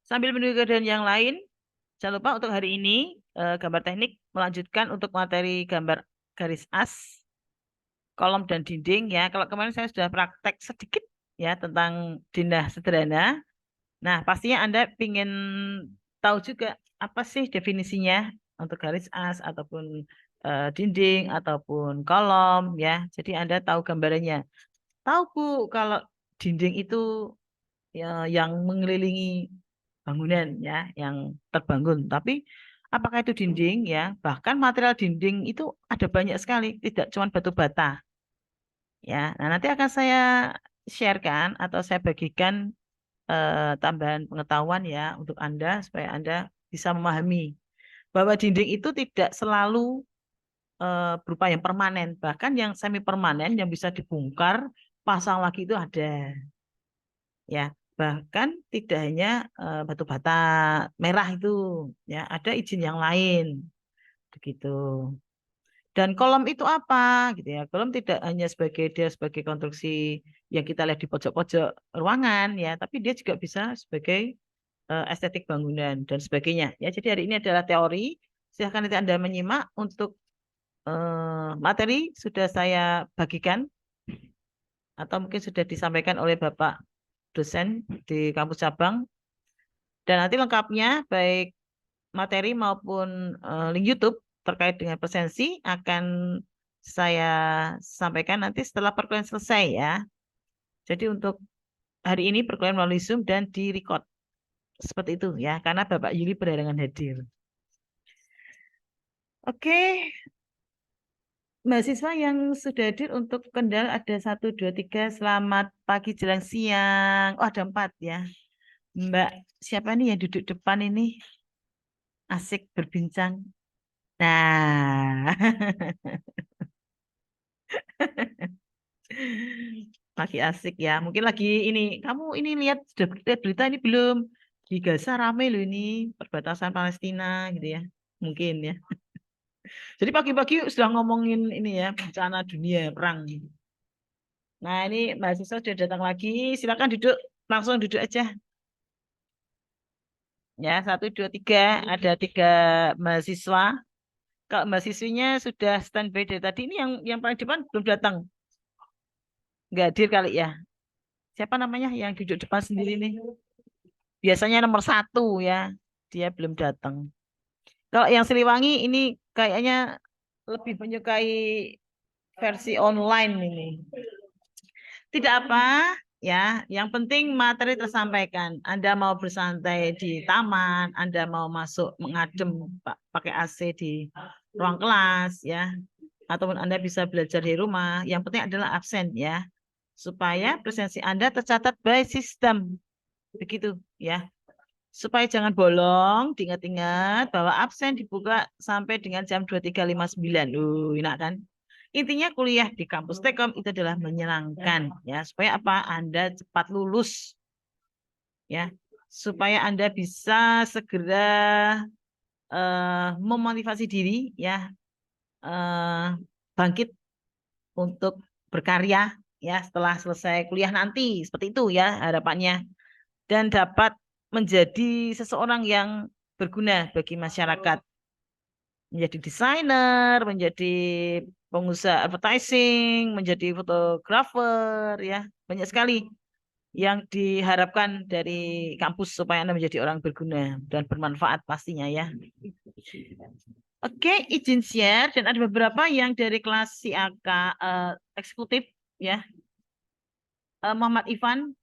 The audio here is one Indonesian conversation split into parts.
Sambil menunggu keadaan yang lain, jangan lupa untuk hari ini gambar teknik melanjutkan untuk materi gambar garis as, kolom dan dinding ya. Kalau kemarin saya sudah praktek sedikit ya tentang dinah sederhana. Nah, pastinya Anda ingin tahu juga apa sih definisinya untuk garis as ataupun dinding ataupun kolom ya. Jadi Anda tahu gambarannya. Tahu Bu, kalau dinding itu ya yang mengelilingi bangunan ya, yang terbangun. Tapi apakah itu dinding ya? Bahkan material dinding itu ada banyak sekali, tidak cuma batu bata ya. Nah, nanti akan saya sharekan atau saya bagikan tambahan pengetahuan ya untuk Anda supaya Anda bisa memahami bahwa dinding itu tidak selalu berupa yang permanen, bahkan yang semi permanen yang bisa dibongkar, pasang lagi itu ada ya. Bahkan tidak hanya batu bata merah itu ya, ada izin yang lain begitu. Dan kolom itu apa gitu ya? Kolom tidak hanya sebagai dia sebagai konstruksi yang kita lihat di pojok-pojok ruangan ya, tapi dia juga bisa sebagai estetik bangunan dan sebagainya ya. Jadi hari ini adalah teori. Silahkan nanti Anda menyimak untuk materi sudah saya bagikan atau mungkin sudah disampaikan oleh Bapak dosen di kampus cabang. Dan nanti lengkapnya baik materi maupun link YouTube terkait dengan presensi akan saya sampaikan nanti setelah perkuliahan selesai ya. Jadi untuk hari ini perkuliahan melalui Zoom dan di-record. Seperti itu ya, karena Bapak Yuli berhalangan hadir. Oke, mahasiswa yang sudah hadir untuk Kendal ada 1, 2, 3. Selamat pagi jelang siang. Oh, ada 4 ya. Mbak, siapa nih yang duduk depan ini? Asik berbincang. Nah, lagi asik ya. Mungkin lagi ini. Kamu ini lihat sudah lihat berita ini belum? Di Gaza rame loh ini perbatasan Palestina gitu ya. Mungkin ya. Jadi pagi-pagi sudah ngomongin ini ya bencana dunia perang. Nah ini mahasiswa sudah datang lagi. Silakan duduk, langsung duduk aja. Ya 1, 2, 3. Ada 3 mahasiswa. Kalau mahasiswinya sudah standby dari tadi, ini yang paling depan belum datang, nggak hadir kali ya. Siapa namanya yang duduk depan sendiri nih? Biasanya nomor 1 ya, dia belum datang. Kalau yang Siliwangi ini kayaknya lebih menyukai versi online ini. Tidak apa, ya. Yang penting materi tersampaikan. Anda mau bersantai di taman, Anda mau masuk mengadem pakai AC di ruang kelas, ya. Ataupun Anda bisa belajar di rumah. Yang penting adalah absen, ya. Supaya presensi Anda tercatat by sistem. Begitu, ya. Supaya jangan bolong, diingat-ingat bahwa absen dibuka sampai dengan jam 23.59. Enak kan? Intinya kuliah di kampus Tekom itu adalah menyenangkan ya, supaya apa? Anda cepat lulus ya, supaya Anda bisa segera memotivasi diri ya, eh, bangkit untuk berkarya ya setelah selesai kuliah nanti. Seperti itu ya harapannya, dan dapat menjadi seseorang yang berguna bagi masyarakat, menjadi desainer, menjadi pengusaha advertising, menjadi fotografer, ya banyak sekali yang diharapkan dari kampus supaya Anda menjadi orang berguna dan bermanfaat pastinya ya. Oke, izin share dan ada beberapa yang dari kelas CAK eksekutif ya. Muhammad Ivan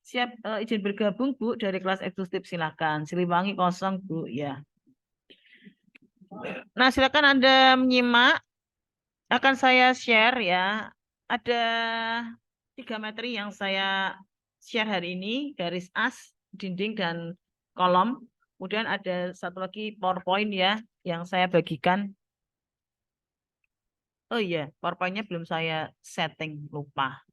siap izin bergabung Bu dari kelas eksekutif silakan. Siliwangi kosong Bu ya. Nah, silakan Anda menyimak. Akan saya share ya. Ada 3 materi yang saya share hari ini, garis as, dinding, dan kolom. Kemudian ada satu lagi PowerPoint ya, yang saya bagikan. Oh iya, PowerPoint-nya belum saya setting, lupa.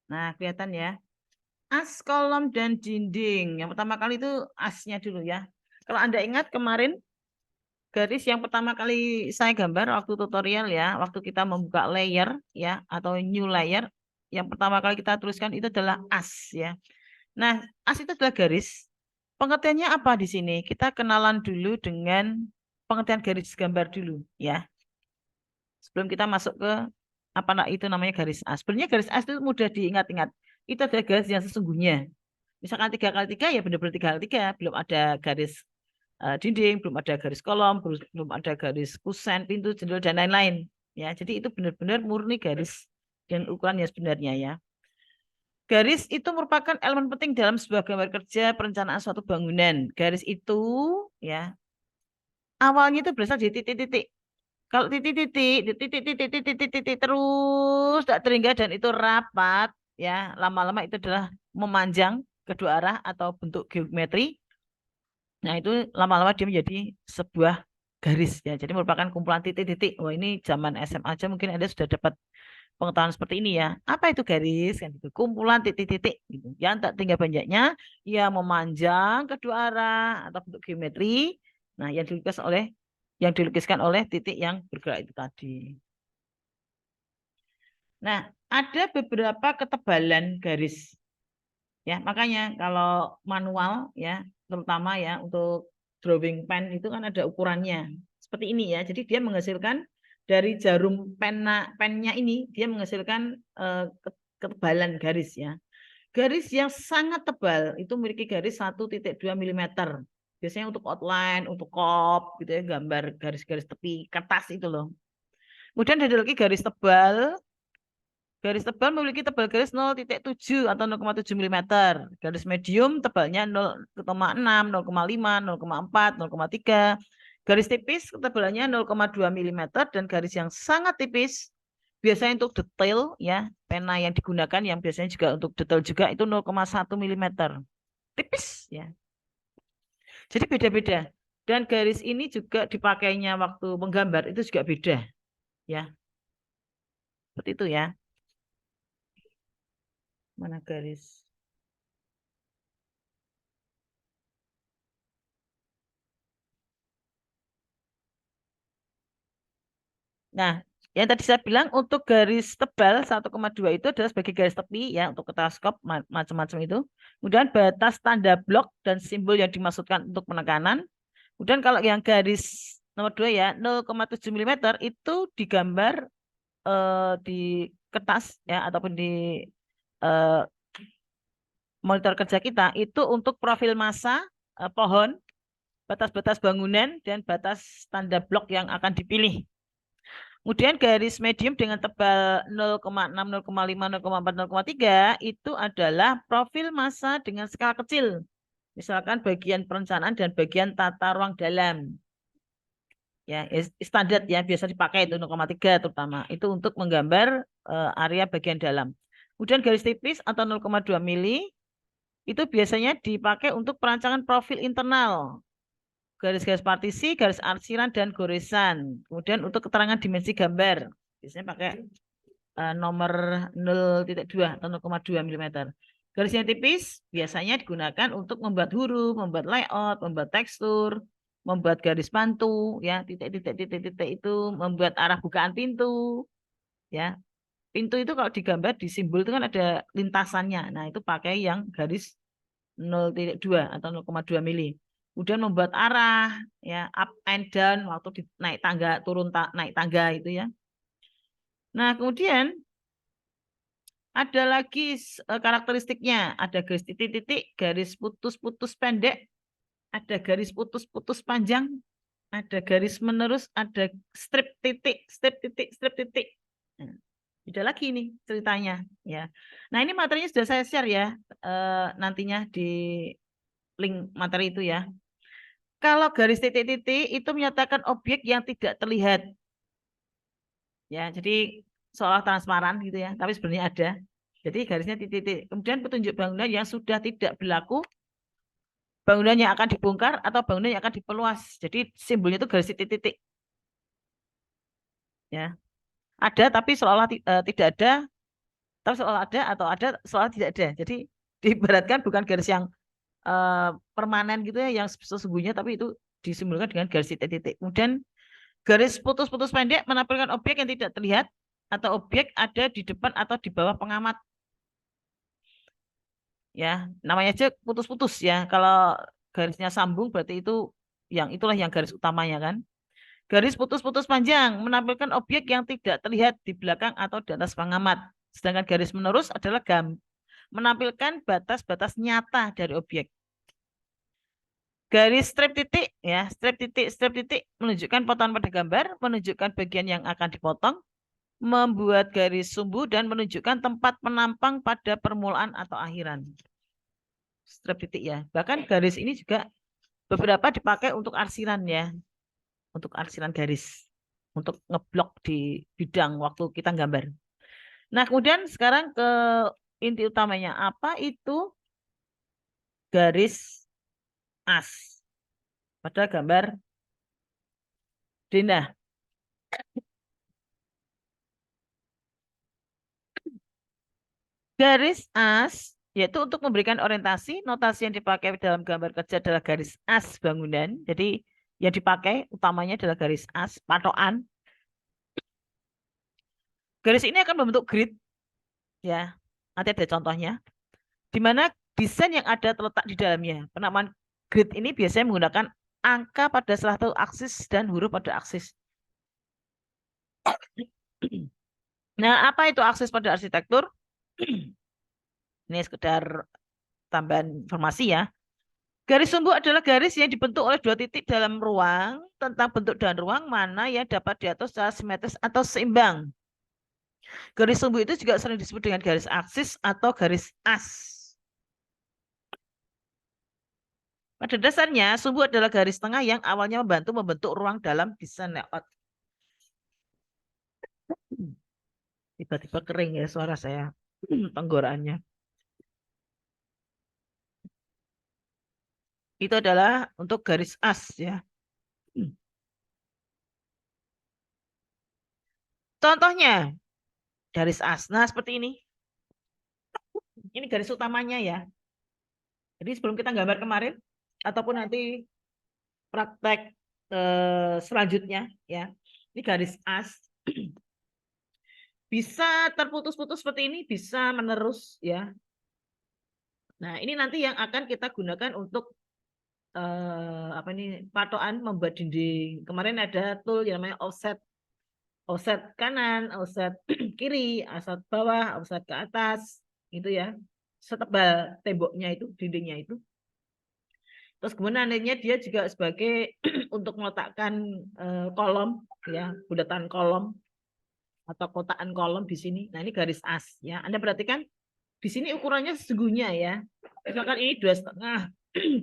Nah, kelihatan ya. As, kolom, dan dinding. Yang pertama kali itu asnya dulu ya. Kalau Anda ingat kemarin garis yang pertama kali saya gambar waktu tutorial ya, waktu kita membuka layer ya atau new layer, yang pertama kali kita tuliskan itu adalah as ya. Nah, as itu adalah garis. Pengertiannya apa di sini? Kita kenalan dulu dengan pengertian garis gambar dulu ya. Sebelum kita masuk ke apa itu namanya garis as. Sebenarnya garis as itu mudah diingat-ingat. Itu adalah garis yang sesungguhnya. Misalkan 3 kali 3 ya benar-benar 3 kali 3. Belum ada garis dinding, belum ada garis kolom, belum ada garis kusen, pintu, jendela, dan lain-lain. Ya, jadi itu benar-benar murni garis dan ukuran yang sebenarnya ya. Garis itu merupakan elemen penting dalam sebuah gambar kerja perencanaan suatu bangunan. Garis itu ya awalnya itu berasal dari titik-titik. Kalau titik-titik terus tak terhingga dan itu rapat ya, lama-lama itu adalah memanjang kedua arah atau bentuk geometri. Nah, itu lama-lama dia menjadi sebuah garis ya. Jadi merupakan kumpulan titik-titik. Wah, ini zaman SMA aja mungkin Anda sudah dapat pengetahuan seperti ini ya. Apa itu garis? Kan itu kumpulan titik-titik gitu. Yang tak tinggal banyaknya ya memanjang kedua arah atau bentuk geometri. Nah, yang dilukiskan oleh titik yang bergerak itu tadi. Nah, ada beberapa ketebalan garis. Ya, makanya kalau manual ya, terutama ya untuk drawing pen itu kan ada ukurannya. Seperti ini ya. Jadi dia menghasilkan dari jarum pennya ini dia menghasilkan ketebalan garis ya. Garis yang sangat tebal itu memiliki garis 1,2 mm. Biasanya untuk outline, untuk kop gitu ya, gambar garis-garis tepi kertas itu loh. Kemudian ada lagi garis tebal. Garis tebal memiliki tebal garis 0,7 atau 0,7 mm. Garis medium tebalnya 0,6, 0,5, 0,4, 0,3. Garis tipis ketebalannya 0,2 mm dan garis yang sangat tipis biasanya untuk detail ya, pena yang digunakan yang biasanya juga untuk detail juga itu 0,1 mm. Tipis ya. Jadi beda-beda. Dan garis ini juga dipakainya waktu menggambar itu juga beda ya. Seperti itu ya. Mana garis? Nah, yang tadi saya bilang untuk garis tebal 1,2 itu adalah sebagai garis tepi ya untuk teleskop macam-macam itu. Kemudian batas tanda blok dan simbol yang dimaksudkan untuk penekanan. Kemudian kalau yang garis nomor 2 ya 0,7 mm itu digambar di kertas ya ataupun di eh, monitor kerja kita itu untuk profil massa pohon, batas-batas bangunan dan batas tanda blok yang akan dipilih. Kemudian garis medium dengan tebal 0,6, 0,5, 0,4, 0,3 itu adalah profil massa dengan skala kecil. Misalkan bagian perencanaan dan bagian tata ruang dalam. Ya, standar ya biasa dipakai itu 0,3 terutama. Itu untuk menggambar area bagian dalam. Kemudian garis tipis atau 0,2 mili itu biasanya dipakai untuk perancangan profil internal. Garis-garis partisi, garis arsiran, dan goresan. Kemudian untuk keterangan dimensi gambar. Biasanya pakai nomor 0,2 atau 0,2 mm. Garis yang tipis biasanya digunakan untuk membuat huruf, membuat layout, membuat tekstur, membuat garis bantu, ya titik-titik itu, membuat arah bukaan pintu, ya. Pintu itu kalau digambar di simbol itu kan ada lintasannya. Nah, itu pakai yang garis 0,2 atau 0,2 mili. Kemudian membuat arah, ya up and down waktu naik tangga, turun naik tangga itu ya. Nah, kemudian ada lagi karakteristiknya. Ada garis titik-titik, garis putus-putus pendek, ada garis putus-putus panjang, ada garis menerus, ada strip titik, strip titik, strip titik. Nah, beda lagi nih ceritanya ya. Nah, ini materinya sudah saya share ya nantinya di link materi itu ya. Kalau garis titik-titik itu menyatakan objek yang tidak terlihat. Ya, jadi seolah transparan gitu ya, tapi sebenarnya ada. Jadi garisnya titik-titik. Kemudian petunjuk bangunan yang sudah tidak berlaku, bangunan yang akan dibongkar atau bangunan yang akan diperluas. Jadi simbolnya itu garis titik-titik. Ya. Ada tapi seolah tidak ada, tapi seolah ada atau ada seolah tidak ada. Jadi Diibaratkan bukan garis yang permanen gitu ya, yang sesungguhnya, tapi itu disimbolkan dengan garis titik-titik. Kemudian garis putus-putus pendek menampilkan objek yang tidak terlihat atau objek ada di depan atau di bawah pengamat. Ya, namanya aja putus-putus ya. Kalau garisnya sambung berarti itu itulah yang garis utamanya kan. Garis putus-putus panjang menampilkan objek yang tidak terlihat di belakang atau di atas pengamat. Sedangkan garis menerus adalah menampilkan batas-batas nyata dari objek. Garis strip titik ya, strip titik menunjukkan potongan pada gambar, menunjukkan bagian yang akan dipotong, membuat garis sumbu dan menunjukkan tempat penampang pada permulaan atau akhiran. Strip titik ya. Bahkan garis ini juga beberapa dipakai untuk arsiran ya, untuk arsiran garis, untuk ngeblok di bidang waktu kita gambar. Nah, kemudian sekarang ke inti utamanya, apa itu garis as pada gambar Dina? Garis as yaitu untuk memberikan orientasi. Notasi yang dipakai dalam gambar kerja adalah garis as bangunan. Jadi yang dipakai utamanya adalah garis as, patokan. Garis ini akan membentuk grid, ya. Nanti ada contohnya. Di mana desain yang ada terletak di dalamnya. Penamaan grid ini biasanya menggunakan angka pada salah satu aksis dan huruf pada aksis. Nah, apa itu aksis pada arsitektur? Ini sekedar tambahan informasi ya. Garis sumbu adalah garis yang dibentuk oleh dua titik dalam ruang tentang bentuk dan ruang mana yang dapat diatur secara simetris atau seimbang. Garis sumbu itu juga sering disebut dengan garis aksis atau garis as. Pada dasarnya, sumbu adalah garis tengah yang awalnya membantu membentuk ruang dalam desain layout. Tiba-tiba kering ya suara saya, tenggorokannya. Itu adalah untuk garis as ya. Contohnya garis as. Nah, seperti ini. Ini garis utamanya ya. Jadi sebelum kita gambar kemarin ataupun nanti praktek selanjutnya ya. Ini garis as. Bisa terputus-putus seperti ini, bisa menerus ya. Nah, ini nanti yang akan kita gunakan untuk apa ini patokan membuat dinding. Kemarin ada tool yang namanya offset. Offset kanan, offset kiri, offset bawah, offset ke atas, gitu ya. Setebal temboknya itu, dindingnya itu. Terus kemudian nantinya dia juga sebagai untuk meletakkan kolom, ya, bulatan kolom atau kotaan kolom di sini. Nah, ini garis as, ya. Anda perhatikan di sini ukurannya sesungguhnya ya. Misalkan ini 2,5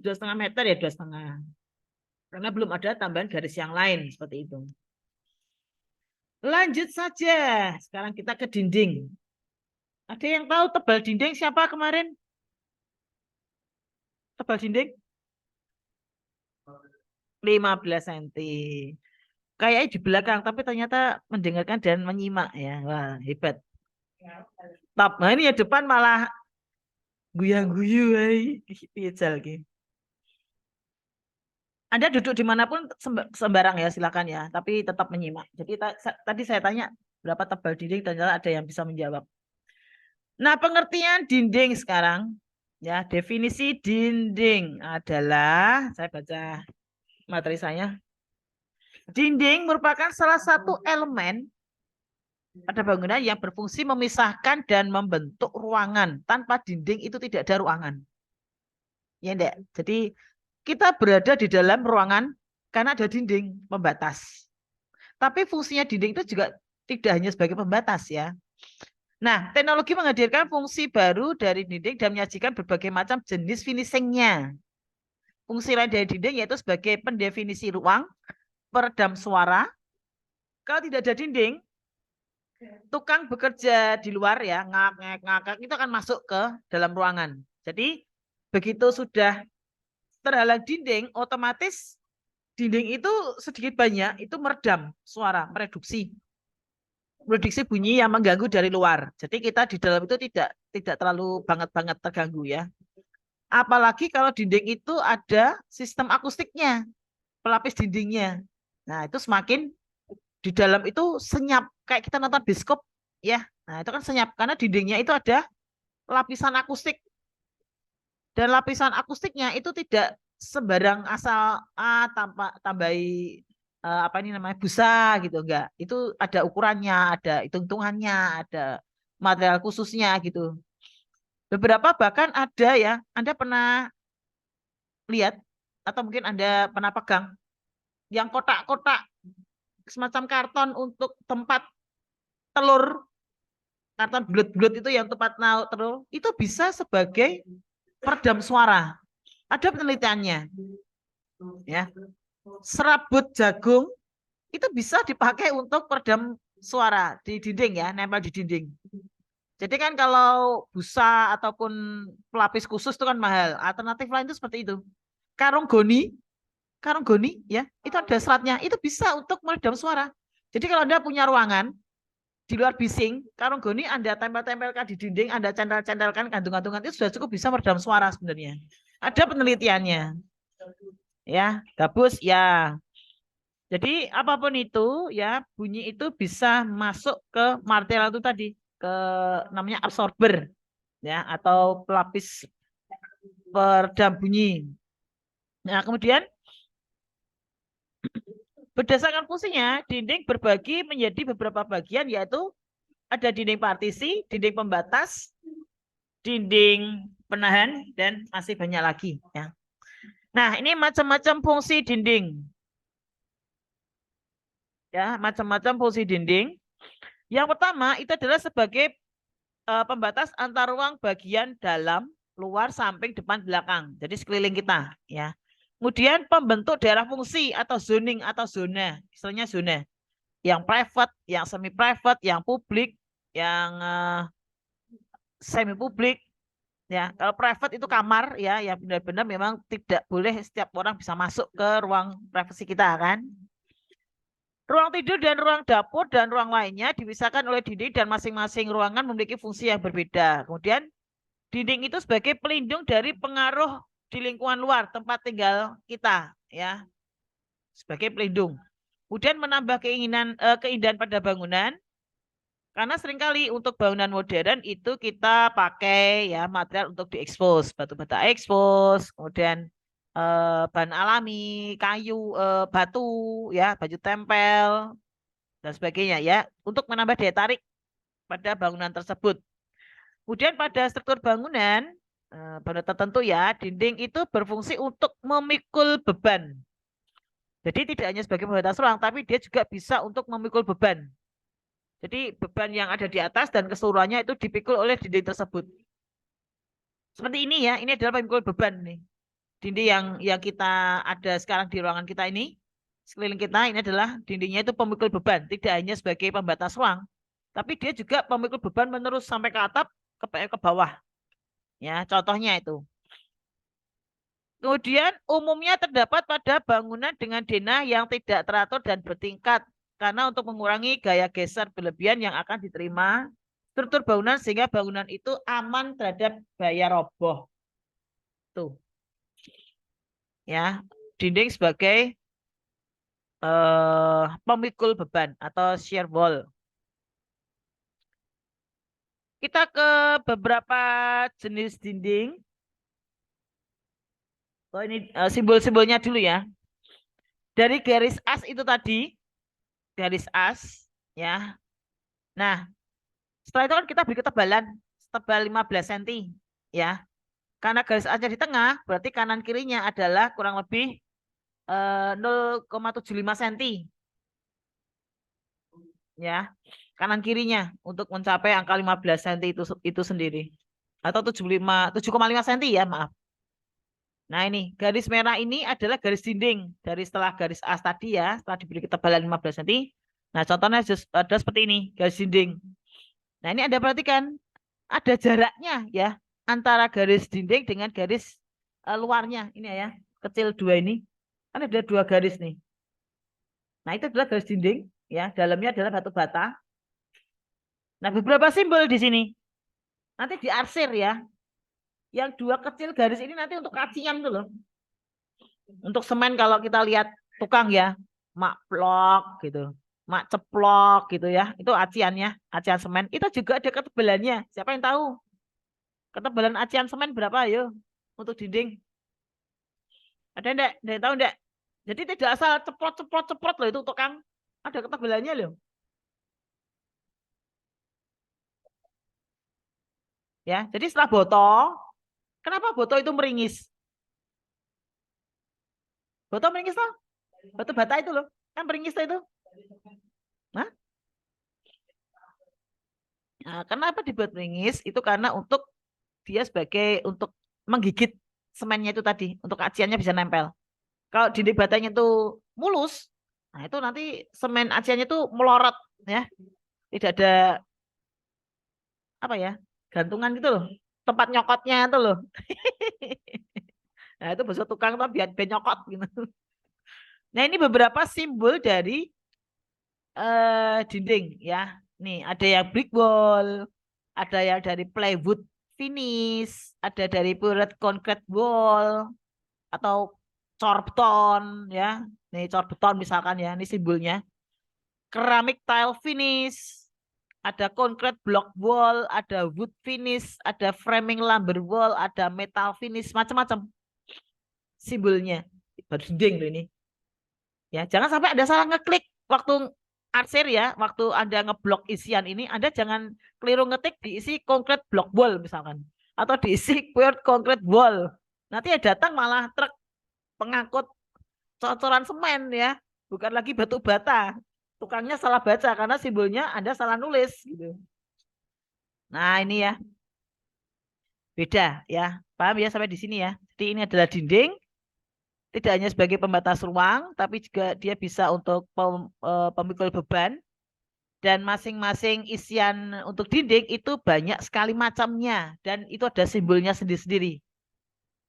2,5 meter ya 2,5. Karena belum ada tambahan garis yang lain seperti itu. Lanjut saja. Sekarang kita ke dinding. Ada yang tahu tebal dinding siapa kemarin? Tebal dinding? 15 cm. Kayaknya di belakang, tapi ternyata mendengarkan dan menyimak ya. Wah, hebat. Top. Nah, ini ya depan malah guyang-guyu. Anda duduk dimanapun sembarang ya, silakan ya. Tapi tetap menyimak. Jadi tadi saya tanya berapa tebal dinding, ternyata ada yang bisa menjawab. Nah, pengertian dinding sekarang. Ya, definisi dinding adalah, saya baca materi saya. Dinding merupakan salah satu elemen pada bangunan yang berfungsi memisahkan dan membentuk ruangan. Tanpa dinding itu tidak ada ruangan. Ya, enggak? Jadi kita berada di dalam ruangan karena ada dinding pembatas. Tapi fungsinya dinding itu juga tidak hanya sebagai pembatas ya. Nah, teknologi menghadirkan fungsi baru dari dinding dan menyajikan berbagai macam jenis finishingnya. Fungsi lain dari dinding yaitu sebagai pendefinisi ruang, peredam suara. Kalau tidak ada dinding, tukang bekerja di luar ya, ngak itu akan masuk ke dalam ruangan. Jadi begitu sudah terhalang dinding, otomatis dinding itu sedikit banyak itu meredam suara, mereduksi bunyi yang mengganggu dari luar. Jadi kita di dalam itu tidak tidak terlalu banget terganggu ya. Apalagi kalau dinding itu ada sistem akustiknya, pelapis dindingnya. Nah, itu semakin di dalam itu senyap kayak kita nonton bioskop ya. Nah, itu kan senyap karena dindingnya itu ada lapisan akustik dan lapisan akustiknya itu tidak sembarang asal tanpa tambahi apa ini namanya busa gitu enggak. Itu ada ukurannya, ada hitung-hitungannya, ada material khususnya gitu. Beberapa bahkan ada ya, Anda pernah lihat atau mungkin Anda pernah pegang yang kotak-kotak semacam karton untuk tempat telur, karton bulat-bulat itu yang tempat naruh telur, itu bisa sebagai peredam suara. Ada penelitiannya, ya. Serabut jagung itu bisa dipakai untuk peredam suara di dinding ya, nempel di dinding. Jadi kan kalau busa ataupun pelapis khusus itu kan mahal. Alternatif lain itu seperti itu. Karung goni ya, itu ada seratnya, itu bisa untuk meredam suara. Jadi kalau Anda punya ruangan di luar bising, karung goni Anda tempel-tempelkan di dinding, Anda centel-centelkan gantung-gantungan, itu sudah cukup bisa meredam suara sebenarnya. Ada penelitiannya. Ya, gabus ya. Jadi apapun itu ya, bunyi itu bisa masuk ke martel itu tadi, ke namanya absorber ya atau pelapis peredam bunyi. Nah, kemudian berdasarkan fungsinya, dinding berbagi menjadi beberapa bagian, yaitu ada dinding partisi, dinding pembatas, dinding penahan, dan masih banyak lagi. Ya. Nah, ini macam-macam fungsi dinding. Ya, macam-macam fungsi dinding. Yang pertama itu adalah sebagai pembatas antar ruang bagian dalam, luar, samping, depan, belakang. Jadi sekeliling kita. Ya. Kemudian pembentuk daerah fungsi atau zoning atau zona, istilahnya zona. Yang private, yang semi private, yang publik, yang semi publik ya. Kalau private itu kamar ya, yang benar-benar memang tidak boleh setiap orang bisa masuk ke ruang privasi kita kan. Ruang tidur dan ruang dapur dan ruang lainnya dipisahkan oleh dinding dan masing-masing ruangan memiliki fungsi yang berbeda. Kemudian dinding itu sebagai pelindung dari pengaruh di lingkungan luar tempat tinggal kita ya, sebagai pelindung. Kemudian menambah keindahan pada bangunan. Karena seringkali untuk bangunan modern itu kita pakai ya material untuk diekspos, batu bata ekspos, kemudian bahan alami, kayu, batu, ya, baju tempel dan sebagainya ya, untuk menambah daya tarik pada bangunan tersebut. Kemudian pada struktur bangunan pada tertentu ya, dinding itu berfungsi untuk memikul beban. Jadi tidak hanya sebagai pembatas ruang, tapi dia juga bisa untuk memikul beban. Jadi beban yang ada di atas dan keseluruhannya itu dipikul oleh dinding tersebut. Seperti ini ya, ini adalah pemikul beban nih. Dinding yang kita ada sekarang di ruangan kita ini, sekeliling kita ini adalah dindingnya itu pemikul beban, tidak hanya sebagai pembatas ruang, tapi dia juga pemikul beban menerus sampai ke atap, ke bawah. Ya, contohnya itu. Kemudian umumnya terdapat pada bangunan dengan denah yang tidak teratur dan bertingkat. Karena untuk mengurangi gaya geser berlebihan yang akan diterima struktur bangunan sehingga bangunan itu aman terhadap gaya roboh. Tuh. Ya, dinding sebagai pemikul beban atau shear wall. Kita ke beberapa jenis dinding. Oh, ini simbol-simbolnya dulu ya. Dari garis as itu tadi, garis as ya. Nah, setelah itu kan kita beri ketebalan tebal 15 cm ya. Karena garis asnya di tengah, berarti kanan kirinya adalah kurang lebih 0,75 cm ya. Kanan kirinya untuk mencapai angka 15 cm itu sendiri. Atau 7,5 cm ya, maaf. Nah, ini garis merah ini adalah garis dinding dari setelah garis as tadi ya, setelah diberi ketebalan 15 cm. Nah, contohnya ada seperti ini, garis dinding. Nah, ini Anda perhatikan ada jaraknya ya antara garis dinding dengan garis luarnya. Ini ya, kecil dua ini. Kan ada dua garis nih. Nah, itu adalah garis dinding ya, dalamnya adalah batu bata. Nah, beberapa simbol di sini. Nanti diarsir ya. Yang dua kecil garis ini nanti untuk kacian tuh loh. Untuk semen kalau kita lihat tukang ya, mak blok gitu, mak ceplok gitu ya. Itu aciannya, acian semen. Itu juga ada ketebalannya. Siapa yang tahu? Ketebalan acian semen berapa ayo untuk dinding? Ada enggak? Ada yang tahu enggak? Jadi tidak asal ceprot loh itu tukang. Ada ketebalannya loh. Ya, jadi setelah botol, kenapa botol itu meringis? Botol meringis loh. Batu bata itu loh. Kan meringis tuh itu. Nah, kenapa dibuat meringis? Itu karena untuk dia sebagai untuk menggigit semennya itu tadi. Untuk aciannya bisa nempel. Kalau dinding batanya itu mulus, nah itu nanti semen aciannya itu melorot ya. Tidak ada apa ya? Gantungan gitu loh. Tempat nyokotnya itu loh. Nah, itu bahasa tukang tuh biar nyokot gitu. Nah, ini beberapa simbol dari dinding ya. Nih, ada yang brick wall, ada yang dari plywood finish, ada dari poured concrete wall atau cor beton ya. Nih, cor beton misalkan ya, ini simbolnya. Keramik tile finish, ada concrete block wall, ada wood finish, ada framing lumber wall, ada metal finish, macam-macam simbolnya. Baru dinding loh ini. Ya, jangan sampai ada salah ngeklik waktu arsir ya, waktu Anda ngeblok isian ini, Anda jangan keliru ngetik diisi concrete block wall misalkan atau diisi poured concrete wall. Nanti ya datang malah truk pengangkut cocoran semen ya, bukan lagi batu bata. Tukangnya salah baca karena simbolnya Anda salah nulis gitu. Nah, ini ya. Beda ya. Paham ya sampai di sini ya. Jadi ini adalah dinding tidak hanya sebagai pembatas ruang, tapi juga dia bisa untuk pemikul beban. Dan masing-masing isian untuk dinding itu banyak sekali macamnya. Dan itu ada simbolnya sendiri-sendiri.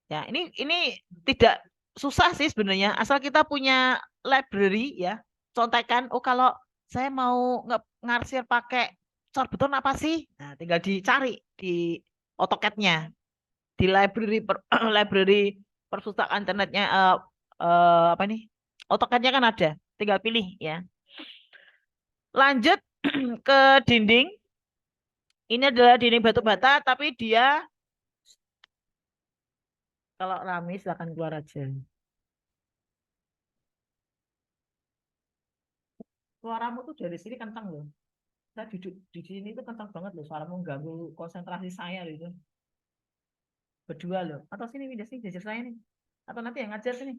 Ya, ini tidak susah sih sebenarnya. Asal kita punya library ya. Contekan, oh kalau saya mau ngarsir pakai cor beton apa sih? Nah, tinggal dicari di AutoCAD-nya. Di library library perpustakaan internetnya apa nih AutoCAD-nya kan ada tinggal pilih ya. Lanjut ke dinding, ini adalah dinding batu bata tapi dia kalau rame silahkan keluar aja. Suaramu tuh dari sini kencang loh, saya duduk di sini tuh kencang banget loh, suaramu ganggu konsentrasi saya loh itu berdua loh, atau sini pindah sini jajar saya nih, atau nanti yang ngajar sini.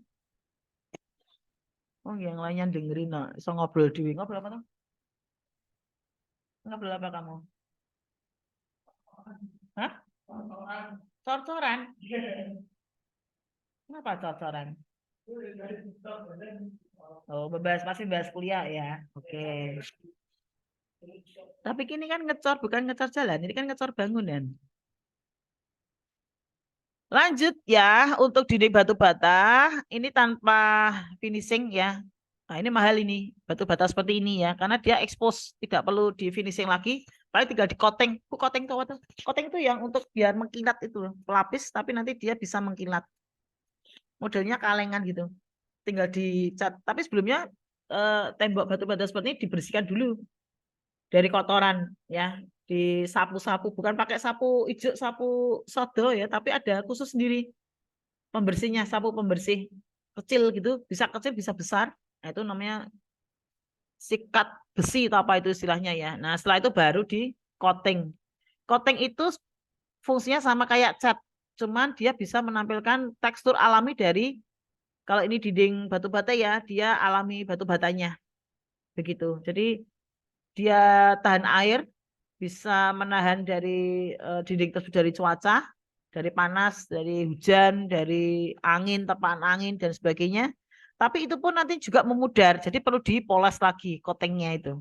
Oh yang lainnya dengerin nah so ngobrol di ngobrol apa tuh, ngobrol apa kamu? Hah? Cor-coran? Kenapa cor-coran? Oh, masih bahas kuliah ya. Oke. Tapi kini kan ngecor, bukan ngecor jalan. Ini kan ngecor bangunan. Lanjut ya, untuk dinding batu bata, ini tanpa finishing ya. Nah, ini mahal ini, batu bata seperti ini ya. Karena dia expose, tidak perlu di finishing lagi. Paling tinggal di coating. Coating itu apa tuh? Coating itu yang untuk biar mengkilat itu. Pelapis, tapi nanti dia bisa mengkilat. Modelnya kalengan gitu. Tinggal dicat. Tapi sebelumnya tembok batu bata seperti ini dibersihkan dulu dari kotoran ya, disapu-sapu, bukan pakai sapu ijuk, sapu sodo ya, tapi ada khusus sendiri pembersihnya, sapu pembersih kecil gitu, bisa kecil bisa besar. Nah, itu namanya sikat besi atau apa itu istilahnya ya. Nah, setelah itu baru di coating. Coating itu fungsinya sama kayak cat, cuman dia bisa menampilkan tekstur alami dari, kalau ini dinding batu bata ya, dia alami batu batanya begitu. Jadi dia tahan air, bisa menahan dari dinding tersebut dari cuaca, dari panas, dari hujan, dari angin, tepaan angin dan sebagainya. Tapi itu pun nanti juga memudar, jadi perlu dipoles lagi coatingnya itu.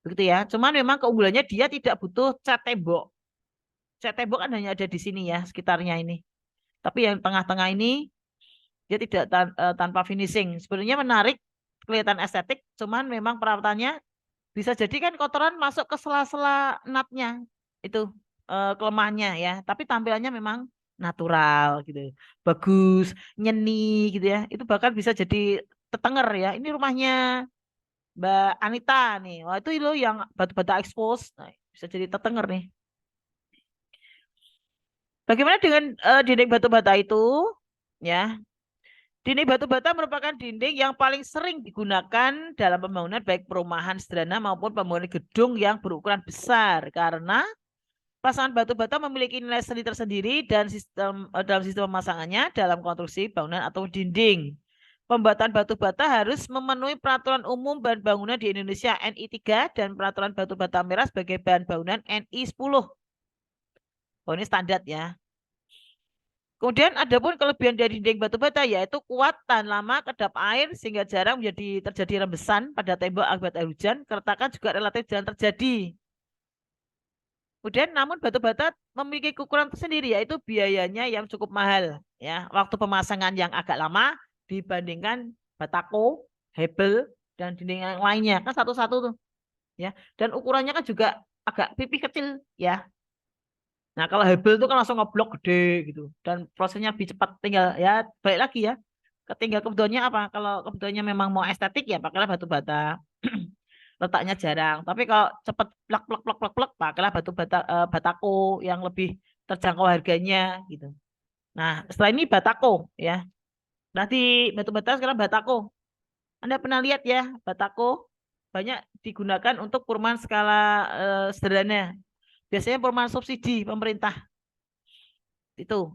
Begitu ya. Cuman memang keunggulannya dia tidak butuh cat tembok. Cat tembok kan hanya ada di sini ya, sekitarnya ini. Tapi yang tengah-tengah ini dia tidak tanpa finishing. Sebenarnya menarik, kelihatan estetik, cuman memang perawatannya bisa jadi kan kotoran masuk ke sela-sela natnya itu. kelemahannya ya, tapi tampilannya memang natural gitu, bagus, nyeni gitu ya. Itu bahkan bisa jadi tetenger ya. Ini rumahnya Mbak Anita nih. Wah itu loh yang batu-bata expose, nah, bisa jadi tetenger nih. Bagaimana dengan dinding batu bata itu? Ya, dinding batu bata merupakan dinding yang paling sering digunakan dalam pembangunan baik perumahan sederhana maupun pembangunan gedung yang berukuran besar karena pasangan batu bata memiliki nilai seni tersendiri dan dalam sistem pemasangannya dalam konstruksi bangunan atau dinding. Pembuatan batu bata harus memenuhi peraturan umum bahan bangunan di Indonesia NI 3 dan peraturan batu bata merah sebagai bahan bangunan NI 10. Oh, ini standar ya. Kemudian ada pun kelebihan dari dinding batu bata yaitu kuat, tahan lama, kedap air sehingga jarang terjadi rembesan pada tembok akibat air hujan. Keretakan juga relatif jarang terjadi. Kemudian namun batu bata memiliki ukuran tersendiri yaitu biayanya yang cukup mahal ya. Waktu pemasangan yang agak lama dibandingkan batako, hebel dan dinding yang lainnya kan satu-satu tuh ya. Dan ukurannya kan juga agak pipih kecil ya. Nah, kalau hebel itu kan langsung ngeblok gede gitu. Dan prosesnya lebih cepat tinggal ya balik lagi ya. Tinggal kebutuhannya apa? Kalau kebutuhannya memang mau estetik ya pakailah batu bata. Letaknya jarang. Tapi kalau cepat plak plak plak plak plak pakailah batu bata batako yang lebih terjangkau harganya gitu. Nah, setelah ini batako ya. Nanti batu bata sekarang batako. Anda pernah lihat ya batako banyak digunakan untuk perumahan skala sederhana. Biasanya perumahan subsidi pemerintah itu.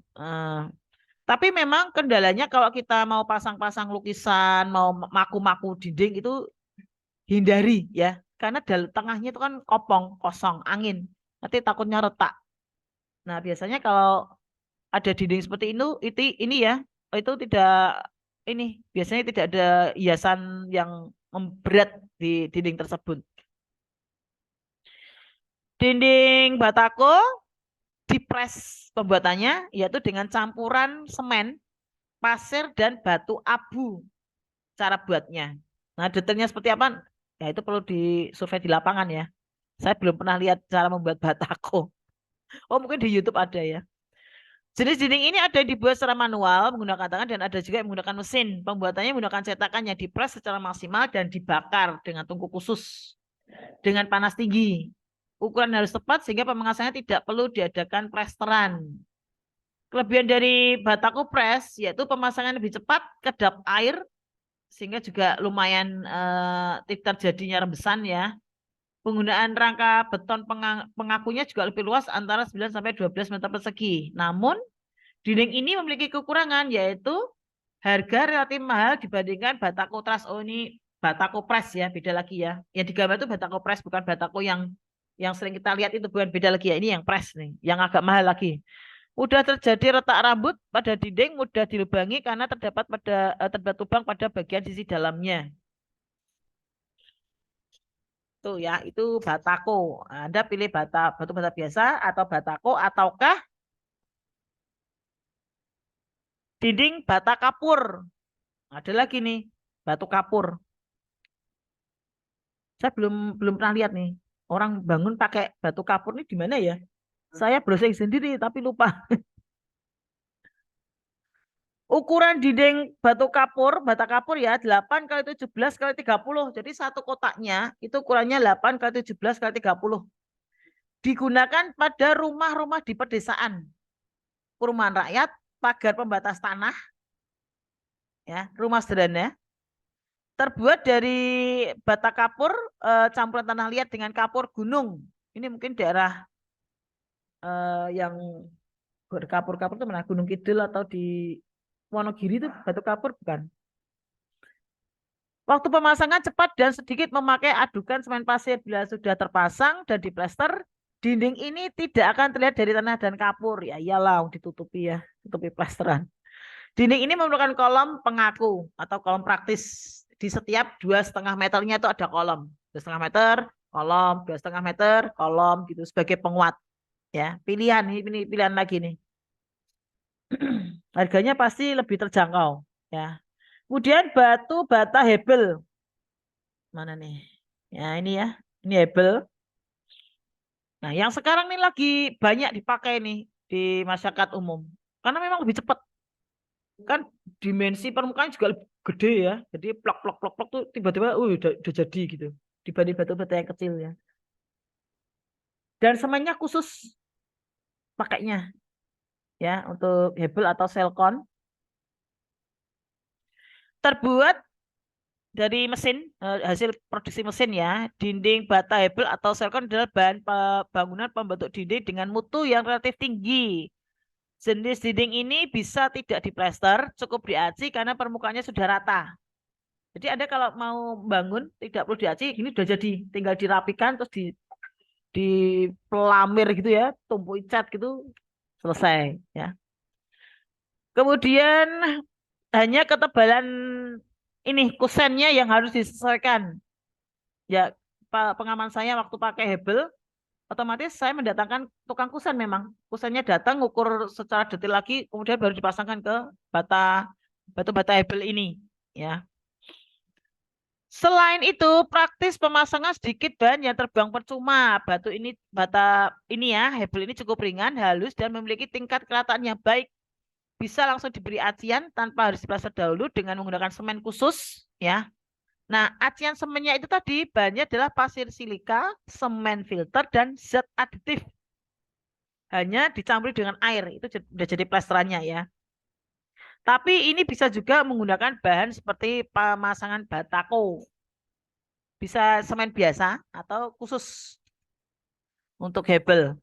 Tapi memang kendalanya kalau kita mau pasang-pasang lukisan, mau maku-maku dinding itu hindari ya. Karena tengahnya itu kan kopong, kosong, angin. Nanti takutnya retak. Nah, biasanya kalau ada dinding seperti ini ya, itu tidak ini biasanya tidak ada hiasan yang memberat di dinding tersebut. Dinding batako dipres pembuatannya yaitu dengan campuran semen, pasir dan batu abu cara buatnya. Nah, detailnya seperti apa? Ya itu perlu disurvei di lapangan ya. Saya belum pernah lihat cara membuat batako. Oh, mungkin di YouTube ada ya. Jenis dinding ini ada yang dibuat secara manual menggunakan tangan dan ada juga yang menggunakan mesin. Pembuatannya menggunakan cetakan yang dipres secara maksimal dan dibakar dengan tungku khusus dengan panas tinggi. Ukuran harus tepat sehingga pemangkasannya tidak perlu diadakan plesteran. Kelebihan dari batako press yaitu pemasangan lebih cepat, kedap air sehingga juga lumayan tidak terjadinya rembesan ya. Penggunaan rangka beton pengakunya juga lebih luas antara 9 sampai 12 meter persegi. Namun dinding ini memiliki kekurangan yaitu harga relatif mahal dibandingkan batako truss. Oh ini batako press ya, beda lagi ya. Yang digambar itu batako press bukan batako yang sering kita lihat itu bukan, beda lagi ya. Ini yang press nih, yang agak mahal lagi. Mudah terjadi retak rambut pada dinding, mudah dilubangi karena terdapat lubang pada bagian sisi dalamnya. Tuh ya, itu batako. Anda pilih batu bata biasa atau batako ataukah dinding bata kapur. Ada lagi nih, batu kapur. Saya belum belum pernah lihat nih. Orang bangun pakai batu kapur nih di mana ya? Saya browsing sendiri tapi lupa. Ukuran dinding bata kapur ya 8 kali 17 kali 30. Jadi satu kotaknya itu ukurannya 8 kali 17 kali 30. Digunakan pada rumah-rumah di pedesaan, perumahan rakyat, pagar pembatas tanah, ya, rumah sederhana. Terbuat dari bata kapur campuran tanah liat dengan kapur gunung. Ini mungkin daerah yang kapur-kapur itu mana? Gunung Kidul atau di Wonogiri itu batu kapur bukan? Waktu pemasangan cepat dan sedikit memakai adukan semen pasir. Bila sudah terpasang dan diplester, dinding ini tidak akan terlihat dari tanah dan kapur. Ya iyalah, ditutupi ya, tutupi plesteran. Dinding ini memerlukan kolom pengaku atau kolom praktis. Di setiap 2,5 meternya itu ada kolom. 2,5 meter, kolom, 2,5 meter, kolom gitu sebagai penguat. Ya, pilihan ini pilihan lagi nih. Harganya pasti lebih terjangkau. Ya. Kemudian batu bata hebel. Mana nih? Ya ini ya. Ini hebel. Nah, yang sekarang ini lagi banyak dipakai nih di masyarakat umum. Karena memang lebih cepat. Kan dimensi permukaan juga lebih gede ya. Jadi plok plok plok plok tuh tiba-tiba udah jadi gitu. Dibanding batu-batu yang kecil ya. Dan semuanya khusus pakainya ya untuk hebel atau selkon. Terbuat dari mesin, hasil produksi mesin ya. Dinding bata hebel atau selkon adalah bahan bangunan pembentuk dinding dengan mutu yang relatif tinggi. Jenis dinding ini bisa tidak diplester, cukup diaci karena permukaannya sudah rata. Jadi Anda kalau mau bangun tidak perlu diaci, ini sudah jadi, tinggal dirapikan terus di pelamir gitu ya, tumpuin cat gitu, selesai ya. Kemudian hanya ketebalan ini kusennya yang harus disesuaikan. Ya, pengaman saya waktu pakai hebel, otomatis saya mendatangkan tukang kusen memang. Kusennya datang, ukur secara detail lagi, kemudian baru dipasangkan ke batu bata hebel ini. Ya. Selain itu, praktis pemasangan sedikit bahan yang terbang percuma. Bata ini ya, hebel ini cukup ringan, halus, dan memiliki tingkat kerataan yang baik. Bisa langsung diberi acian tanpa harus diplaster dahulu dengan menggunakan semen khusus. Ya. Nah, acian semennya itu tadi bahannya adalah pasir silika, semen filter, dan zat aditif. Hanya dicampur dengan air, itu sudah jadi plesterannya ya. Tapi ini bisa juga menggunakan bahan seperti pemasangan batako. Bisa semen biasa atau khusus untuk hebel.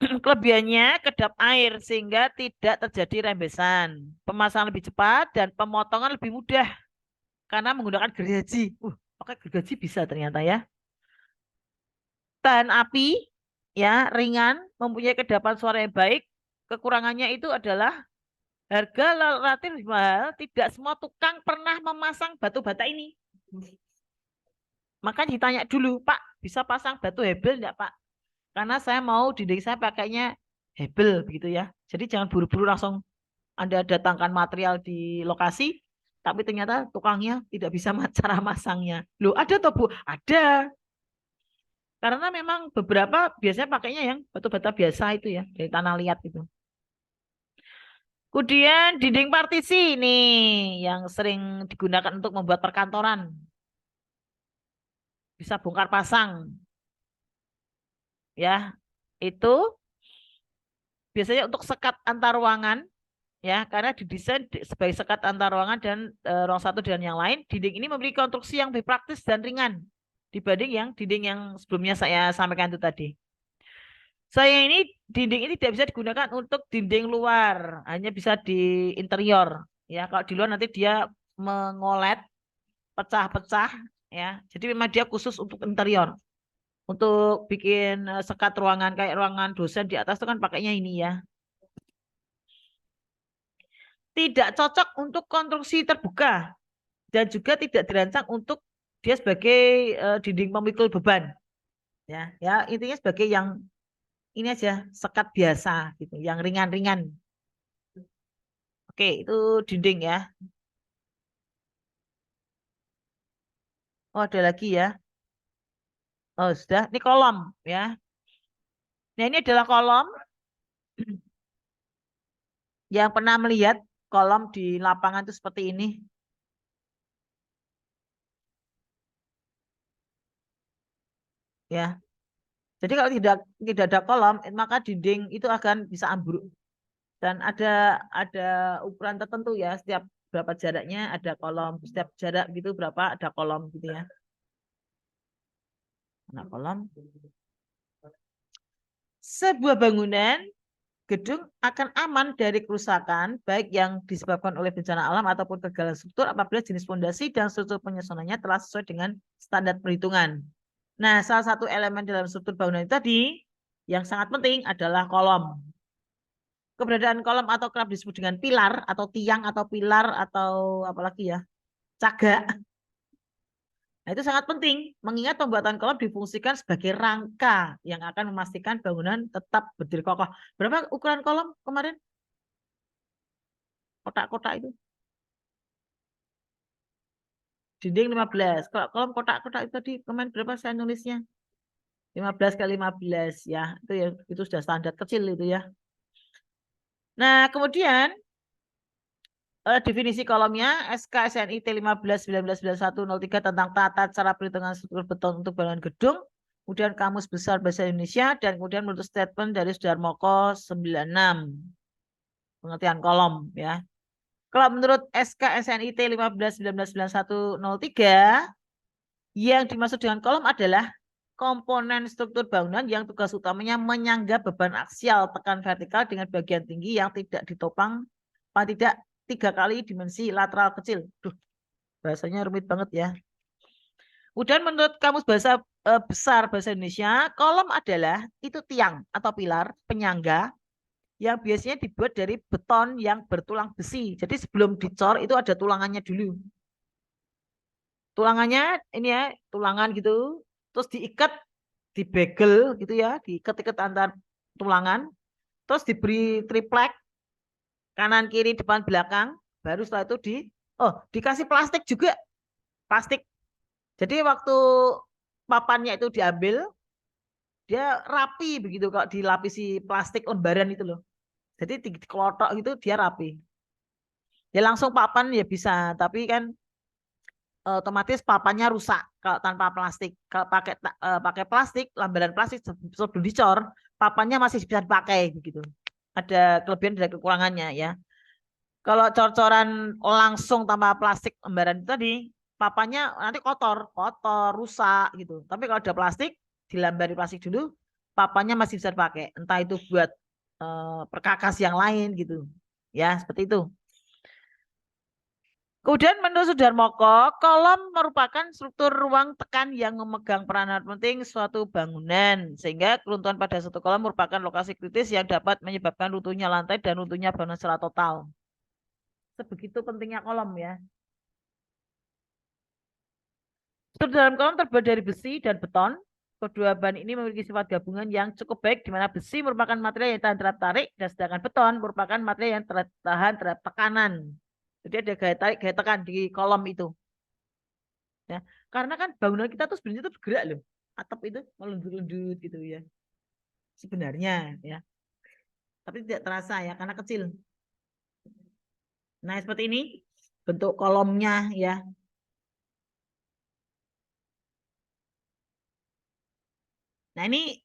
Kelebihannya kedap air sehingga tidak terjadi rembesan. Pemasangan lebih cepat dan pemotongan lebih mudah karena menggunakan gergaji. Pakai gergaji bisa ternyata ya. Tahan api, ya, ringan, mempunyai kedapan suara yang baik. Kekurangannya itu adalah harga relatif lebih mahal. Tidak semua tukang pernah memasang batu bata ini. Makanya ditanya dulu, Pak, bisa pasang batu hebel enggak, Pak? Karena saya mau dinding saya pakainya hebel begitu ya. Jadi jangan buru-buru langsung Anda datangkan material di lokasi, tapi ternyata tukangnya tidak bisa cara masangnya. Loh, ada toh Bu? Ada. Karena memang beberapa biasanya pakainya yang batu bata biasa itu ya, dari tanah liat itu. Kemudian dinding partisi ini yang sering digunakan untuk membuat perkantoran. Bisa bongkar pasang ya. Itu biasanya untuk sekat antar ruangan ya, karena didesain sebagai sekat antar ruangan dan ruang satu dan yang lain. Dinding ini memiliki konstruksi yang lebih praktis dan ringan dibanding yang dinding yang sebelumnya saya sampaikan itu tadi. Saya ini dinding ini tidak bisa digunakan untuk dinding luar, hanya bisa di interior. Ya, kalau di luar nanti dia mengolet, pecah-pecah, ya. Jadi memang dia khusus untuk interior. Untuk bikin sekat ruangan kayak ruangan dosen di atas itu kan pakainya ini ya. Tidak cocok untuk konstruksi terbuka dan juga tidak dirancang untuk dia sebagai dinding pemikul beban. Ya, ya intinya sebagai yang ini aja sekat biasa gitu, yang ringan-ringan. Oke, itu dinding ya. Oh, ada lagi ya. Oh, sudah. Ini kolom ya. Nah, ini adalah kolom yang pernah melihat kolom di lapangan itu seperti ini ya. Jadi kalau tidak ada kolom, maka dinding itu akan bisa ambruk dan ada ukuran tertentu ya. Setiap berapa jaraknya ada kolom, setiap jarak gitu berapa ada kolom gitu ya. Nah, kolom. Sebuah bangunan gedung akan aman dari kerusakan baik yang disebabkan oleh bencana alam ataupun kegagalan struktur apabila jenis fondasi dan struktur penyusunannya telah sesuai dengan standar perhitungan. Nah, salah satu elemen dalam struktur bangunan itu tadi yang sangat penting adalah kolom. Keberadaan kolom atau kerap disebut dengan pilar atau tiang atau pilar atau apalagi ya, caga. Nah, itu sangat penting mengingat pembuatan kolom difungsikan sebagai rangka yang akan memastikan bangunan tetap berdiri kokoh. Berapa ukuran kolom kemarin? Kotak-kotak itu. Dinding 15. Kalau kolom kotak-kotak itu tadi kemarin berapa saya nulisnya? 15 kali 15 ya. Itu sudah standar kecil itu ya. Nah, kemudian definisi kolomnya SKSNI T15-1991-03 tentang tata cara perhitungan struktur beton untuk bangunan gedung, kemudian Kamus Besar Bahasa Indonesia, dan kemudian menurut statement dari Sudarmoko 96 pengertian kolom ya. Kalau menurut SKSNI T15-1991-03 yang dimaksud dengan kolom adalah komponen struktur bangunan yang tugas utamanya menyangga beban aksial tekan vertikal dengan bagian tinggi yang tidak ditopang paling tidak 3 kali dimensi lateral kecil. Duh, bahasanya rumit banget ya. Kemudian menurut Kamus Besar Bahasa Indonesia, kolom adalah itu tiang atau pilar penyangga yang biasanya dibuat dari beton yang bertulang besi. Jadi sebelum dicor itu ada tulangannya dulu. Tulangannya ini ya, tulangan gitu, terus diikat, dibegel gitu ya, diikat-ikat antar tulangan, terus diberi triplek kanan kiri depan belakang, baru setelah itu dikasih plastik juga, plastik. Jadi waktu papannya itu diambil, dia rapi begitu kalau dilapisi plastik lembaran itu loh. Jadi dikelotok gitu dia rapi. Ya langsung papan ya bisa, tapi kan otomatis papannya rusak kalau tanpa plastik. Kalau pakai plastik, lembaran plastik sebelum dicor, papannya masih bisa dipakai begitu. Ada kelebihan dan kekurangannya ya. Kalau cor-coran langsung tanpa plastik lembaran itu tadi, papannya nanti kotor, rusak gitu. Tapi kalau ada plastik, dilambari plastik dulu, papannya masih bisa dipakai. Entah itu buat perkakas yang lain gitu. Ya, seperti itu. Kemudian menurut Sudarmoko, kolom merupakan struktur ruang tekan yang memegang peranan penting suatu bangunan. Sehingga keruntuhan pada satu kolom merupakan lokasi kritis yang dapat menyebabkan runtuhnya lantai dan runtuhnya bangunan secara total. Sebegitu pentingnya kolom ya. Struktur dalam kolom terbuat dari besi dan beton. Kedua bahan ini memiliki sifat gabungan yang cukup baik, di mana besi merupakan material yang tahan terhadap tarik, dan sedangkan beton merupakan material yang tahan terhadap tekanan. Jadi ada gaya tarik, gaya tekan di kolom itu. Ya, karena kan bangunan kita tuh sebenarnya tuh bergerak loh. Atap itu melundut-lundut gitu ya. Sebenarnya ya. Tapi tidak terasa ya karena kecil. Nah, seperti ini bentuk kolomnya ya. Nah, ini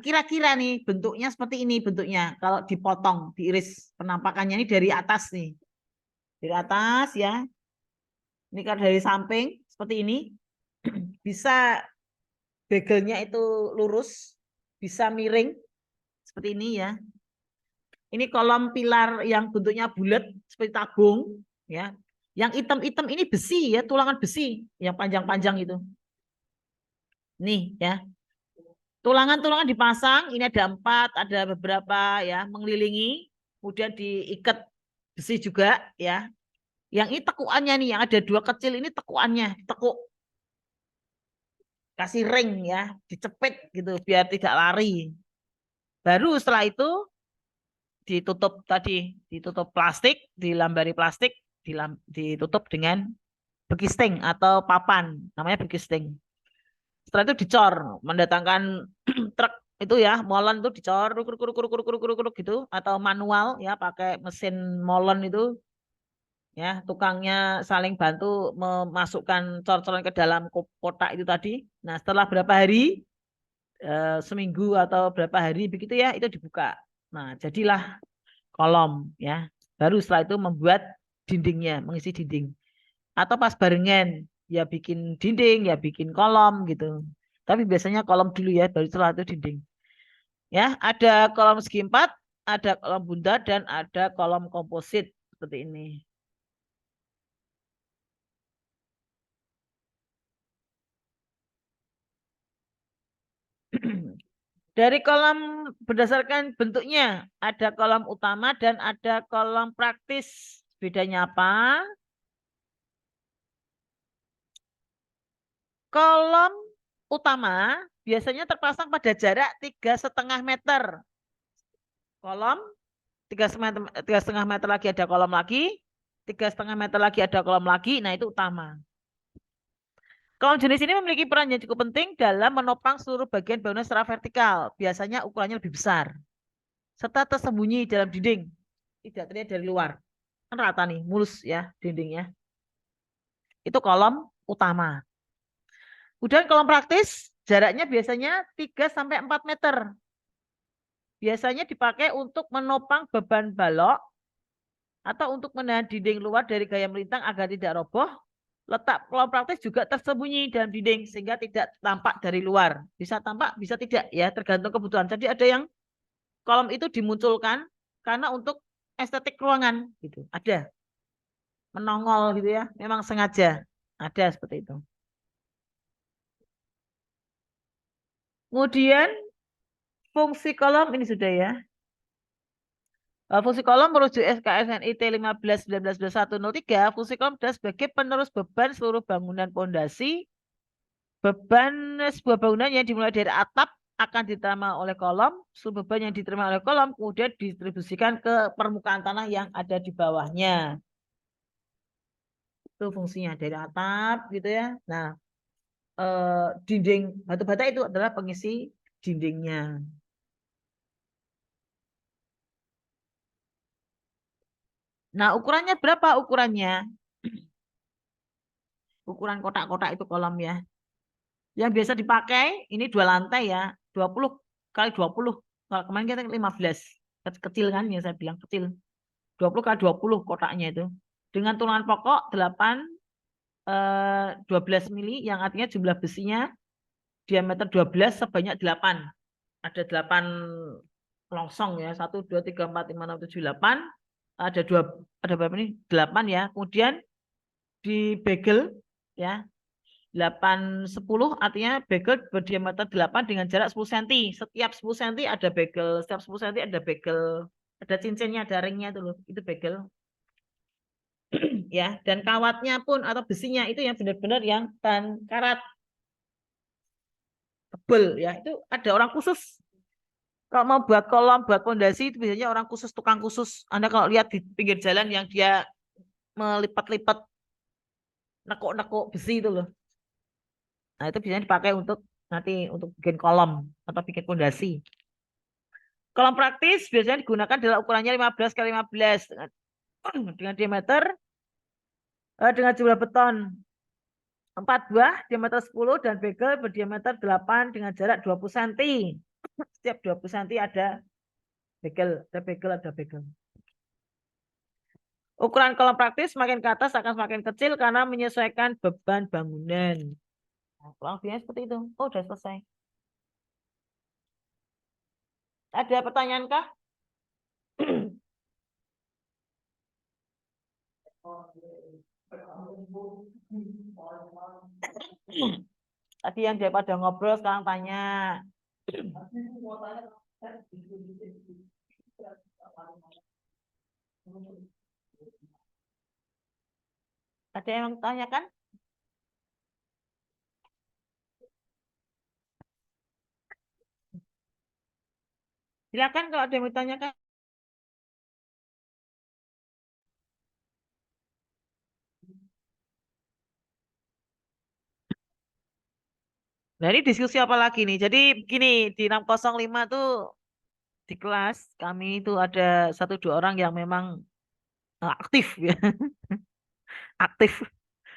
kira-kira nih bentuknya seperti ini bentuknya. Kalau dipotong, diiris penampakannya ini dari atas nih. Dari atas ya. Ini kalau dari samping seperti ini. Bisa begelnya itu lurus, bisa miring seperti ini ya. Ini kolom pilar yang bentuknya bulat seperti tabung ya. Yang hitam-hitam ini besi ya, tulangan besi yang panjang-panjang itu. Nih ya. Tulangan-tulangan dipasang, ini ada 4, ada beberapa ya, mengelilingi, kemudian diikat besi juga ya. Yang ini tekuannya nih, yang ada 2 kecil ini tekuannya, tekuk. Kasih ring ya, dicepit gitu biar tidak lari. Baru setelah itu ditutup tadi, ditutup plastik, dilambari plastik, ditutup dengan bekisting atau papan, namanya bekisting. Setelah itu dicor, mendatangkan truk itu ya, molen itu dicor, gitu, atau manual ya, pakai mesin molen itu, ya, tukangnya saling bantu memasukkan cor-coran ke dalam kotak itu tadi. Nah, setelah berapa hari, seminggu atau berapa hari begitu ya, itu dibuka. Nah, jadilah kolom ya. Baru setelah itu membuat dindingnya, mengisi dinding. Atau pas barengan, ya bikin dinding, ya bikin kolom gitu. Tapi biasanya kolom dulu ya, baru setelah itu dinding. Ya, ada kolom segi 4, ada kolom bundar, dan ada kolom komposit seperti ini. Dari kolom berdasarkan bentuknya, ada kolom utama dan ada kolom praktis. Bedanya apa? Kolom utama biasanya terpasang pada jarak 3,5 meter. Kolom 3,5 meter lagi ada kolom lagi, 3,5 meter lagi ada kolom lagi. Nah, itu utama. Kolom jenis ini memiliki peran yang cukup penting dalam menopang seluruh bagian bangunan secara vertikal. Biasanya ukurannya lebih besar. Serta tersembunyi dalam dinding. Tidak terlihat dari luar. Kan rata nih, mulus ya dindingnya. Itu kolom utama. Kemudian kolom praktis, jaraknya biasanya 3-4 meter. Biasanya dipakai untuk menopang beban balok atau untuk menahan dinding luar dari gaya melintang agar tidak roboh. Letak kolom praktis juga tersembunyi dalam dinding sehingga tidak tampak dari luar. Bisa tampak, bisa tidak ya, tergantung kebutuhan. Jadi ada yang kolom itu dimunculkan karena untuk estetik ruangan gitu. Ada menongol gitu ya, memang sengaja. Ada seperti itu. Kemudian fungsi kolom ini sudah ya. Fungsi kolom merujuk SKSNI T15-192103, fungsi kolom adalah sebagai penerus beban seluruh bangunan pondasi. Beban sebuah bangunan yang dimulai dari atap akan diterima oleh kolom, seluruh beban yang diterima oleh kolom kemudian didistribusikan ke permukaan tanah yang ada di bawahnya. Itu fungsinya dari atap gitu ya. Nah, dinding batu bata itu adalah pengisi dindingnya. Nah, ukurannya berapa ukurannya? Ukuran kotak-kotak itu kolom ya. Yang biasa dipakai ini 2 lantai ya, 20 x 20. Kalau kemarin kita 15. Kecil kan yang saya bilang kecil. 20 x 20 kotaknya itu. Dengan tulangan pokok 12 mili yang artinya jumlah besinya diameter 12 sebanyak 8. Ada 8 longsong ya. 1, 2, 3, 4, 5, 6, 7, 8. Ada berapa nih? 8 ya. Kemudian di bagel ya 8-10 artinya bagel berdiameter 8 dengan jarak 10 cm. Setiap 10 cm ada bagel, setiap 10 cm ada bagel, ada cincinnya, ada ringnya itu loh, itu bagel. Ya, dan kawatnya pun atau besinya itu yang benar-benar yang tahan karat tebel ya. Itu ada orang khusus. Kalau mau buat kolom, buat pondasi itu biasanya orang khusus, tukang khusus. Anda kalau lihat di pinggir jalan yang dia melipat-lipat nekuk-nekuk besi itu loh. Nah, itu biasanya dipakai untuk nanti untuk bikin kolom atau bikin pondasi. Kolom praktis biasanya digunakan adalah ukurannya 15 x 15 dengan diameter dengan jumlah beton 4 buah diameter 10 dan bagel berdiameter 8 dengan jarak 20 cm. Setiap 20 cm ada bagel, ada bagel, ada bagel. Ukuran kolom praktis semakin ke atas akan semakin kecil karena menyesuaikan beban bangunan. Nah, kurang lebihnya seperti itu. Oh, sudah selesai. Ada pertanyaan kah? Tadi yang daripada ngobrol sekarang tanya. Ada yang tanyakan? Silakan kalau ada yang mau tanyakan. Nah, ini diskusi apa lagi nih? Jadi begini, di 605 tuh di kelas kami itu ada 1-2 orang yang memang aktif ya. Aktif.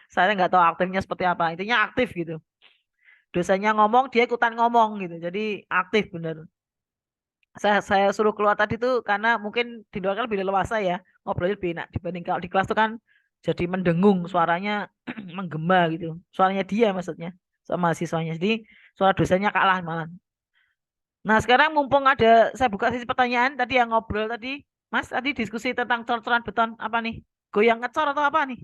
Saya nggak tahu aktifnya seperti apa. Intinya aktif gitu. Dosennya ngomong, dia ikutan ngomong gitu. Jadi aktif bener. Saya suruh keluar tadi tuh karena mungkin di luar kan lebih leluasa ya. Ngobrolnya lebih enak dibanding kalau di kelas tuh kan jadi mendengung, suaranya menggema gitu. Suaranya dia maksudnya sama mahasiswanya. Jadi suara dosennya kalah malah. Nah, sekarang mumpung ada saya buka sesi pertanyaan tadi yang ngobrol tadi, Mas, tadi diskusi tentang cor-coran beton apa nih? Goyang ngecor atau apa nih?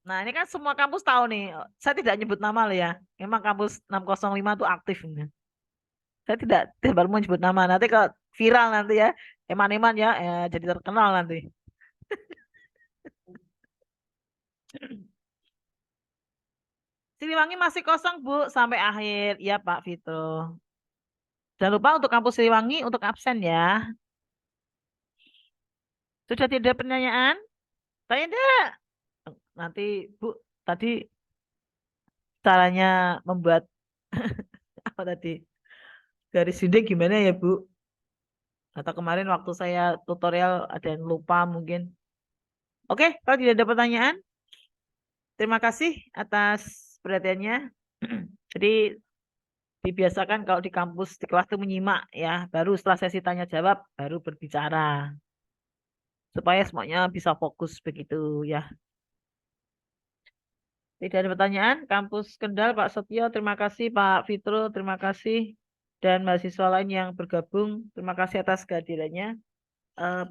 Nah, ini kan semua kampus tahu nih. Saya tidak nyebut nama loh ya. Memang kampus 605 itu aktif. Saya tidak baru mau nyebut nama. Nanti kalau viral nanti ya, eman-eman ya, jadi terkenal nanti. Siliwangi masih kosong, Bu, sampai akhir. Ya, Pak Fitro. Jangan lupa untuk kampus Siliwangi untuk absen ya. Sudah tidak ada pertanyaan? Tanya enggak? Nanti Bu, tadi caranya membuat apa tadi? Garis dinding gimana ya, Bu? Atau kemarin waktu saya tutorial ada yang lupa mungkin. Oke, kalau tidak ada pertanyaan, terima kasih atas perhatiannya. Jadi dibiasakan kalau di kampus di kelas itu menyimak ya, baru setelah sesi tanya jawab baru berbicara supaya semuanya bisa fokus begitu ya. Tidak ada pertanyaan, kampus Kendal Pak Setio, terima kasih Pak Fitro, terima kasih dan mahasiswa lain yang bergabung, terima kasih atas kehadirannya.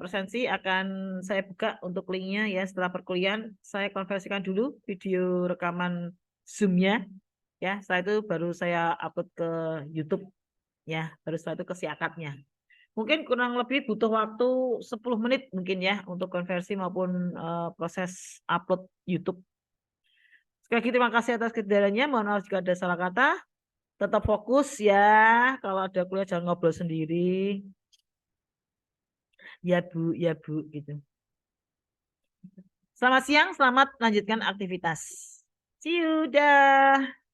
Presensi akan saya buka untuk linknya ya setelah perkuliahan. Saya konversikan dulu video rekaman Zoom-nya ya. Setelah itu baru saya upload ke YouTube ya. Baru setelah itu ke si akadnya. Mungkin kurang lebih butuh waktu 10 menit mungkin ya untuk konversi maupun proses upload YouTube. Sekali lagi terima kasih atas kehadirannya. Mohon maaf jika ada salah kata. Tetap fokus ya. Kalau ada kuliah jangan ngobrol sendiri. Ya Bu gitu. Selamat siang, selamat lanjutkan aktivitas. See you, dah.